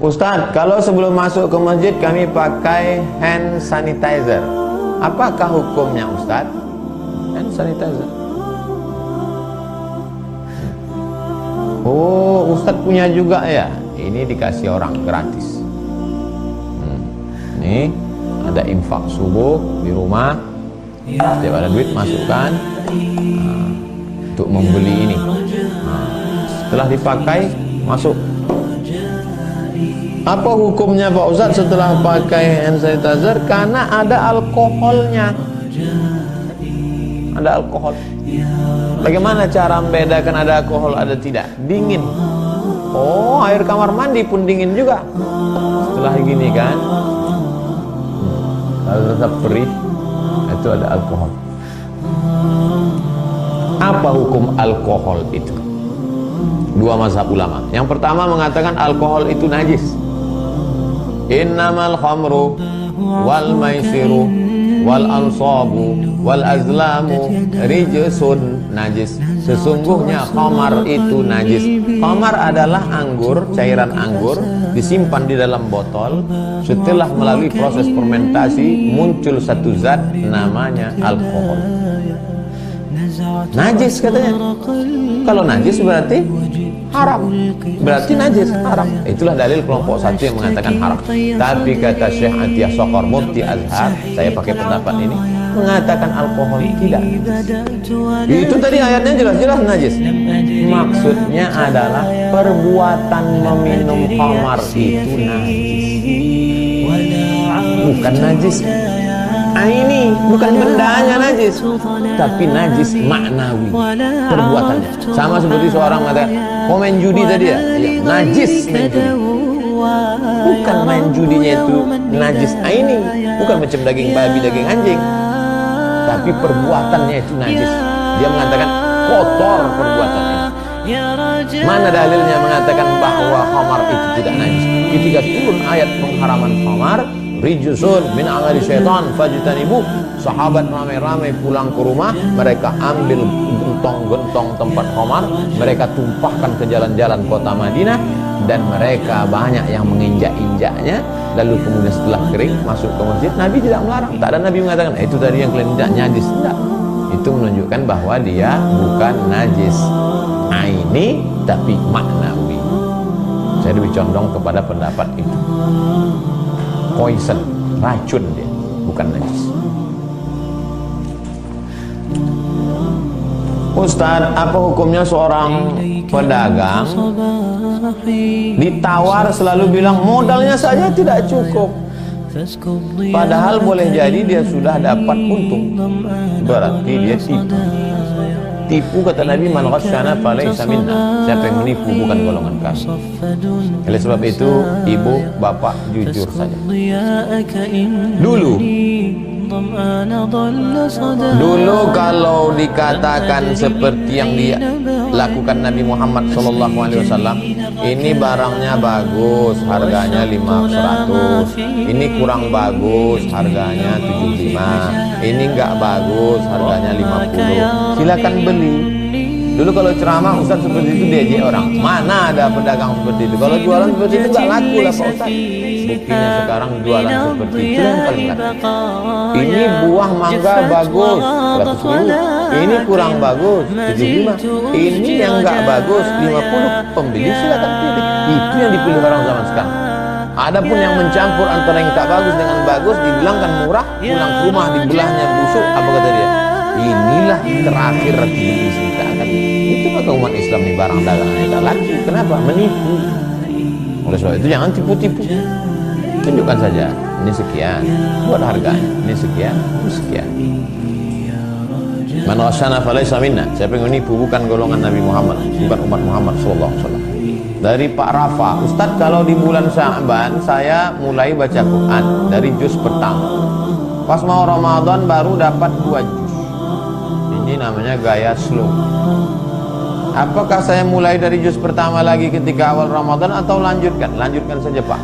Ustadz, kalau sebelum masuk ke masjid kami pakai hand sanitizer, apakah hukumnya Ustadz? Hand sanitizer. Oh, Ustadz punya juga ya? Ini dikasih orang gratis. Ini ada infak subuh di rumah. Setiap ada duit masukkan untuk membeli ini. Setelah dipakai masuk. Apa hukumnya Pak Ustadz setelah pakai hand sanitizer? Karena ada alkoholnya. Ada alkohol. Bagaimana cara membedakan ada alkohol ada tidak? Dingin. Oh, air kamar mandi pun dingin juga. Setelah gini kan, kalau tetap perih, itu ada alkohol. Apa hukum alkohol itu? Dua mazhab ulama. Yang pertama mengatakan alkohol itu najis. Innamal khamru wal maisiru wal ansabu wal azlamu rijsun, najis. Sesungguhnya khamar itu najis. Khamar adalah anggur, cairan anggur disimpan di dalam botol. Setelah melalui proses fermentasi muncul satu zat namanya alkohol. Najis katanya. Kalau najis berarti haram, berarti najis, haram. Itulah dalil kelompok satu yang mengatakan haram. Tapi kata Syekh Atiyah Sokor Mufti Azhar, saya pakai pendapat ini, mengatakan alkohol tidak najis. Itu tadi ayatnya jelas-jelas najis. Maksudnya adalah perbuatan meminum khamar itu najis, bukan najis ini, bukan bendanya najis, tapi najis maknawi, perbuatannya. Sama seperti seorang mengatakan, kau main judi tadi ya? Ya, najis main judi. Bukan main judinya itu najis ini, bukan macam daging babi, daging anjing, tapi perbuatannya itu najis. Dia mengatakan kotor perbuatannya. Mana dalilnya mengatakan bahwa khamar itu tidak najis? Ketika turun ayat pengharaman khamar, rijsun min amali syaitan fajtanibu, sahabat ramai-ramai pulang ke rumah, mereka ambil gentong-gentong tempat khamar, mereka tumpahkan ke jalan-jalan kota Madinah, dan mereka banyak yang menginjak-injaknya. Lalu kemudian setelah kering masuk ke masjid, Nabi tidak melarang. Tak ada Nabi mengatakan itu tadi yang kalian injak najis. Tidak. Itu menunjukkan bahwa dia bukan najis aini tapi maknawi. Saya lebih condong kepada pendapat itu. Poison, racun dia, bukan najis. Ustadz, apa hukumnya seorang pedagang ditawar selalu bilang modalnya saja tidak cukup, padahal boleh jadi dia sudah dapat untung? Berarti dia tipu. Tipu kata Nabi, man ghasyana falaysa minna. Siapa yang menipu bukan golongan kami. Oleh sebab itu, ibu, bapak jujur saja. Dulu kalau dikatakan seperti yang dilakukan Nabi Muhammad SAW, ini barangnya bagus, harganya 500, ini kurang bagus, harganya 75, ini enggak bagus, harganya 50, silakan beli. Dulu kalau ceramah Ustaz seperti itu diajak orang, mana ada pedagang seperti itu. Kalau jualan seperti itu enggak laku lah Pak Ustaz. Buktinya sekarang jualan seperti itu yang paling laku. Ini buah mangga bagus 100.000, ini kurang bagus 75, ini yang enggak bagus 50, pembeli silakan pilih. Itu yang dipilih orang zaman sekarang. Adapun yang mencampur antara yang tak bagus dengan bagus, dibilangkan murah, pulang ke rumah dibelahnya busuk, apa kata dia? Inilah terakhir diceritakan. Itu maka umat Islam di barang dagangannya tak laku. Kenapa? Menipu. Oleh sebab itu jangan tipu-tipu. Tunjukkan saja, ini sekian, buat harganya, ini sekian, ini sekian. Man ghasyana falaysa minna. Siapa yang menipu bukan golongan Nabi Muhammad, bukan umat Muhammad SAW. Dari Pak Rafa, Ustadz, kalau di bulan Sya'ban saya mulai baca Quran dari juz pertama. Pas mau Ramadan baru dapat 2 juz. Ini namanya gaya slow. Apakah saya mulai dari juz pertama lagi ketika awal Ramadan atau lanjutkan? Lanjutkan saja Pak.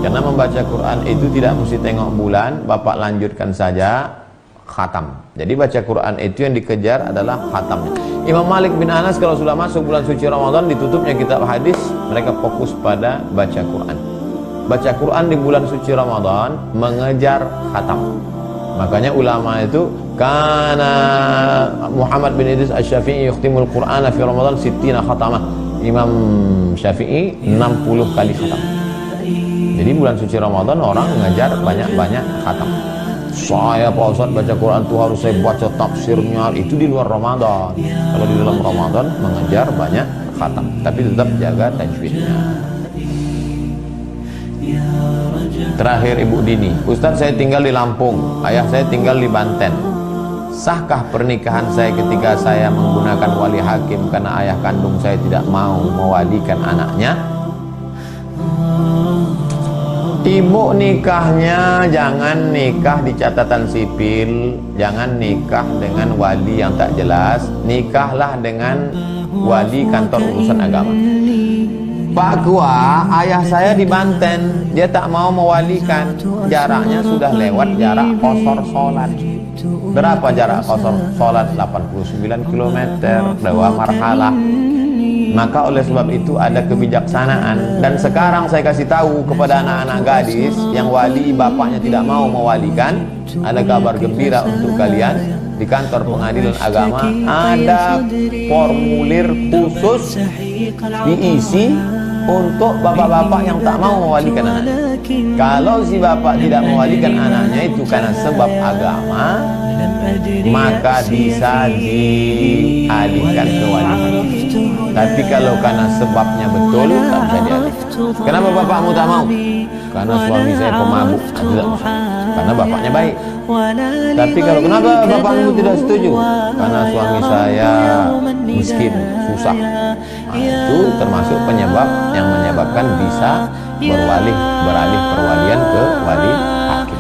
Karena membaca Quran itu tidak mesti tengok bulan, Bapak lanjutkan saja. khatam. Jadi baca Quran itu yang dikejar adalah khatamnya. Imam Malik bin Anas kalau sudah masuk bulan suci Ramadan, ditutupnya kitab hadis, mereka fokus pada baca Quran. Baca Quran di bulan suci Ramadan mengejar khatam. Makanya ulama itu, karena Muhammad bin Idris Asy-Syafi'i yukhtimul Qur'ana fi Ramadan 60 khatamah. Imam Syafi'i 60 kali khatam. Jadi bulan suci Ramadan orang mengejar banyak-banyak khatam. Saya Pak Ustaz baca Quran itu harus saya baca tafsirnya, itu di luar Ramadan. Kalau di dalam Ramadan mengejar banyak khatam, tapi tetap jaga tajwidnya. Terakhir Ibu Dini, Ustaz saya tinggal di Lampung, ayah saya tinggal di Banten. Sahkah pernikahan saya ketika saya menggunakan wali hakim karena ayah kandung saya tidak mau mewalikan anaknya? Ibu nikahnya jangan nikah di catatan sipil, jangan nikah dengan wali yang tak jelas, nikahlah dengan wali kantor urusan agama. Pak Kua, ayah saya di Banten, dia tak mau mewalikan, jaraknya sudah lewat jarak qashar sholat. Berapa jarak qashar sholat? 89 km, 2 marhalah. Maka oleh sebab itu ada kebijaksanaan. Dan sekarang saya kasih tahu kepada anak-anak gadis yang wali bapaknya tidak mau mewalikan, ada kabar gembira untuk kalian. Di kantor pengadilan agama ada formulir khusus diisi untuk bapak-bapak yang tak mau mewalikan anaknya. Kalau si bapak tidak mewalikan anaknya itu karena sebab agama, maka bisa dialihkan ke wali. Tapi kalau karena sebabnya betul, tak bisa dialihkan. Kenapa bapakmu tak mau? Karena suami saya pemabuk. Karena bapaknya baik. Tapi kalau kenapa bapakmu tidak setuju? Karena suami saya miskin, susah. Nah, itu termasuk penyebab yang menyebabkan bisa beralih perwalian ke wali hakim.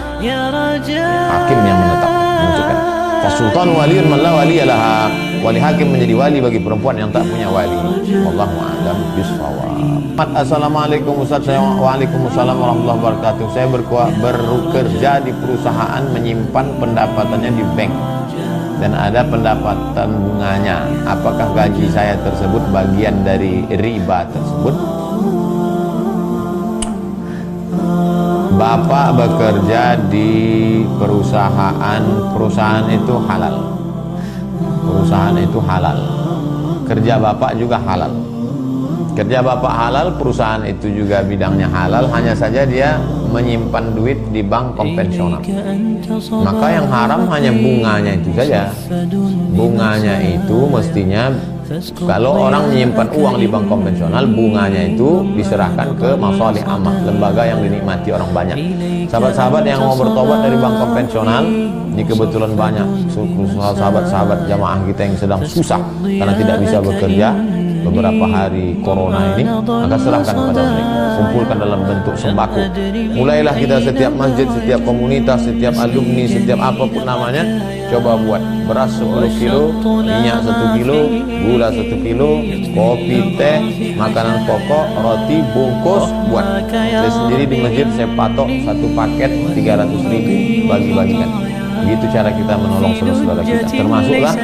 Hakim yang menentukan. Fasultan waliun man la waliyalah. Wali hakim menjadi wali bagi perempuan yang tak punya wali. Wallahu a'lam bishawab. Assalamualaikum Ustaz. Waalaikumsalam warahmatullahi wabarakatuh. Saya bekerja di perusahaan menyimpan pendapatannya di bank dan ada pendapatan bunganya. Apakah gaji saya tersebut bagian dari riba tersebut? Bapak bekerja di perusahaan itu halal. Perusahaan itu halal. Kerja Bapak juga halal. Kerja Bapak halal, perusahaan itu juga bidangnya halal, hanya saja dia menyimpan duit di bank konvensional. Maka yang haram hanya bunganya itu saja. Bunganya itu mestinya, kalau orang menyimpan uang di bank konvensional, bunganya itu diserahkan ke masalih ammah, lembaga yang dinikmati orang banyak. Sahabat-sahabat yang mau bertobat dari bank konvensional, ini kebetulan banyak sahabat-sahabat jamaah kita yang sedang susah karena tidak bisa bekerja beberapa hari corona ini, maka serahkan kepada mereka, kumpulkan dalam bentuk sembako. Mulailah kita setiap masjid, setiap komunitas, setiap alumni, setiap apapun namanya, coba buat beras 10 kilo, minyak 1 kilo, gula 1 kilo, kopi, teh, makanan pokok, roti, bungkus, buat. Saya sendiri di masjid saya patok 1 paket 300.000, bagi-bagikan. Begitu cara kita menolong saudara-saudara kita, termasuklah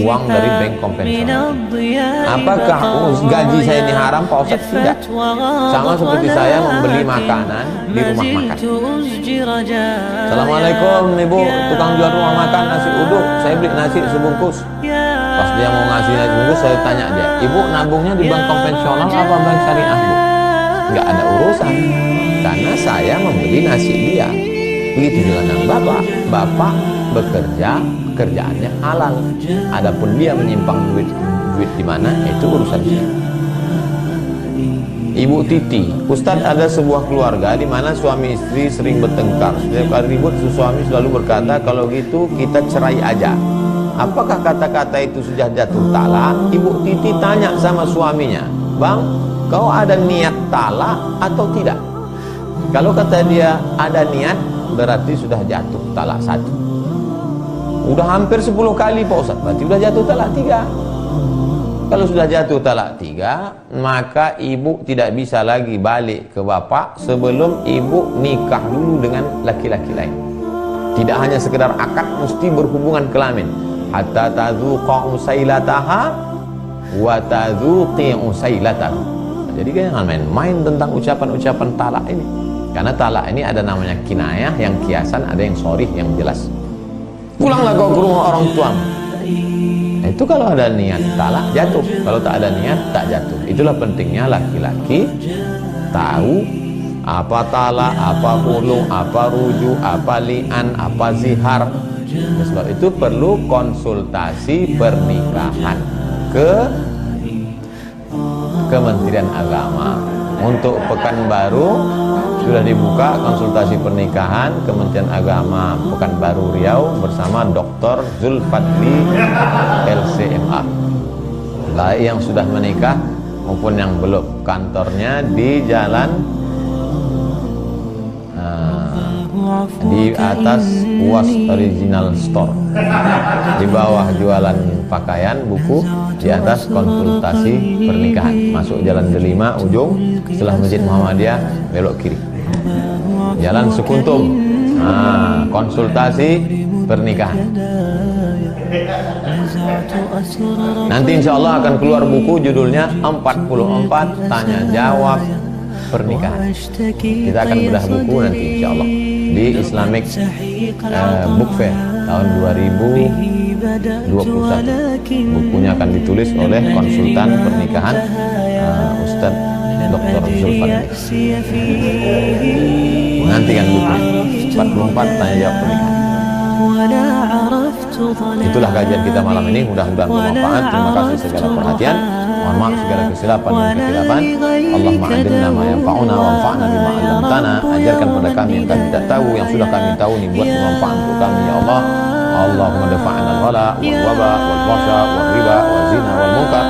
uang dari bank konvensional. Apakah gaji saya ini haram Pak Ustaz? Tidak. Sama seperti saya membeli makanan di rumah makan. Assalamualaikum Ibu, tukang jual rumah makan nasi uduk, saya beli nasi sebungkus. Pas dia mau ngasih nasi bungkus, saya tanya dia, Ibu nabungnya di bank konvensional apa bank syariah Bu? Nggak ada urusan, karena saya membeli nasi dia. Begitu juga dengan Bapak bekerja, kerjaannya halal. Adapun dia menyimpang duit di mana, itu urusan dia. Ibu Titi, Ustadz, ada sebuah keluarga di mana suami istri sering bertengkar. Setiap kali ribut, suami selalu berkata, kalau gitu kita cerai aja. Apakah kata-kata itu sudah jatuh talak? Ibu Titi tanya sama suaminya, Bang, kau ada niat talak atau tidak? Kalau kata dia ada niat, berarti sudah jatuh talak 1. Udah hampir 10 kali Pak Ustaz, berarti sudah jatuh talak 3. Kalau sudah jatuh talak 3, maka ibu tidak bisa lagi balik ke bapak sebelum ibu nikah dulu dengan laki-laki lain. Tidak hanya sekedar akad, mesti berhubungan kelamin. Hatta tadzuqa usailataha wa tadzuqi usailatahu. Jadi jangan main-main tentang ucapan-ucapan talak ini. Karena talak ini ada namanya kinayah, yang kiasan, ada yang sharih, yang jelas. Pulanglah kau ke rumah orang tuamu. Nah, itu kalau ada niat talak jatuh, kalau tak ada niat tak jatuh. Itulah pentingnya laki-laki tahu apa talak, apa khulu, apa rujuk, apa li'an, apa zihar. Sebab itu perlu konsultasi pernikahan ke Kementerian Agama. Untuk Pekanbaru sudah dibuka konsultasi pernikahan Kementerian Agama Pekanbaru Riau bersama Dr. Zulfadli LCMA. Baik yang sudah menikah maupun yang belum. Kantornya di Jalan di atas UAS Original Store, di bawah jualan pakaian, buku, di atas konsultasi pernikahan. Masuk Jalan Delima ujung, setelah Masjid Muhammadiyah belok kiri, Jalan Sukuntum. Konsultasi pernikahan. Nanti insya Allah akan keluar buku judulnya 44 tanya jawab pernikahan. Kita akan bedah buku nanti insya Allah di Islamic Book Fair tahun 2021. Bukunya akan ditulis oleh konsultan pernikahan Ustadz Dr. Zulfadli. Menantikan buku 44 tanya jawab pernikahan. Itulah kajian kita malam ini, mudah-mudahan bermanfaat. Terima kasih segala perhatian, mohon maaf segala kesilapan dan kekhilafan. Allahumma alimna ma yanfa'una wanfa'na bima 'allamtana. Ajarkan pada kami yang kami tidak tahu, yang sudah kami tahu ini buat bermanfaat untuk kami ya Allah. Allahumma dafa'na al-ghala wal waba wal fahsya wal riba wal zina wal munkar.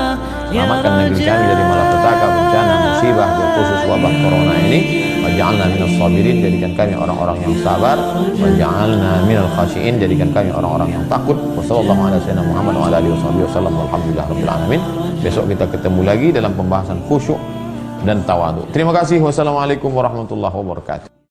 Selamatkan negeri kami dari malapetaka, bencana, musibah, khusus wabah corona ini. Waj'alna minas sabirin, jadikan kami orang-orang yang sabar. Waj'alna minal khashiin, jadikan kami orang-orang yang takut. Wassallallahu ala sayyidina Muhammad wa ala alihi wasallam. Alhamdulillah rabbil alamin. Besok kita ketemu lagi dalam pembahasan khusyuk dan tawadhu. Terima kasih. Wassalamualaikum warahmatullahi wabarakatuh.